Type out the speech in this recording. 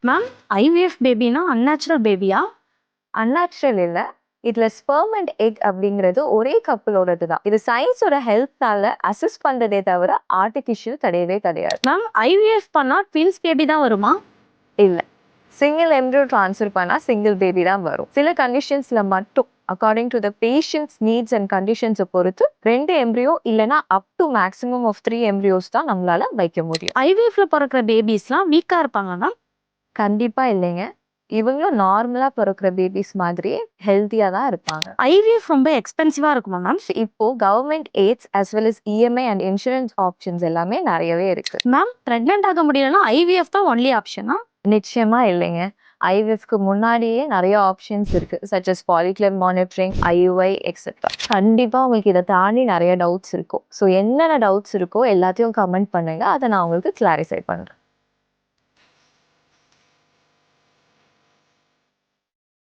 Ma'am IVF பேபினா unnatural பேபியா? Unnatural இல்ல. இதுல ஸ்பெர்ம் அண்ட் எக் அப்படிங்கிறது ஒரே கப்பலோடது தான். இது சயின்ஸோட ஹெல்ப்னால அசஸ் பண்றதே தவிர ஆர்டிஃபிஷியல் கிடையவே கிடையாது. மேம் ஐவிஎஃப் பண்ணா ட்வின்ஸ் பேபி தான் வருமா? இல்ல. சிங்கிள் எம்ப்ரியோ ட்ரான்ஸ்ஃபர் பண்ணா சிங்கிள் பேபி தான் வரும். சில கண்டிஷன்ஸ்ல மட்டும் according to the patients needs and கண்டிஷன்ஸை பொறுத்து 2 எம்ப்ரியோ இல்லைன்னா up to maximum of 3 embryos தான் நம்மளால வைக்க முடியும். ஐவிஎஃப்ல பிறக்கிற பேபிஸ்லாம் வீக்கா இருப்பாங்கன்னா? கண்டிப்பா இல்லைங்க. இவங்களும் நார்மலா பிறக்கிற பேபிஸ் மாதிரியே ஹெல்த்தியா தான் இருப்பாங்க. ஐவிஎஃப் ரொம்ப எக்ஸ்பென்சிவா இருக்குமா மேம்? இப்போ government AIDS as well as EMI and insurance options எல்லாமே நிறையவே இருக்கு. மேம் பிரெக்னென்ட் ஆக முடியலன்னா ஐவிஎஃப் தான் ஒன்லி ஆப்ஷனா? நிச்சயமா இல்லைங்க. ஐவிஎஃப்க்கு முன்னாடியே நிறைய ஆப்ஷன்ஸ் இருக்கு such as follicular monitoring, IUI etcetera. கண்டிப்பா உங்களுக்கு இதை தாண்டி நிறைய டவுட்ஸ் இருக்கும். ஸோ என்னென்ன டவுட்ஸ் இருக்கோ எல்லாத்தையும் கமெண்ட் பண்ணுங்க. அதை நான் உங்களுக்கு கிளாரிஃபை பண்றேன்.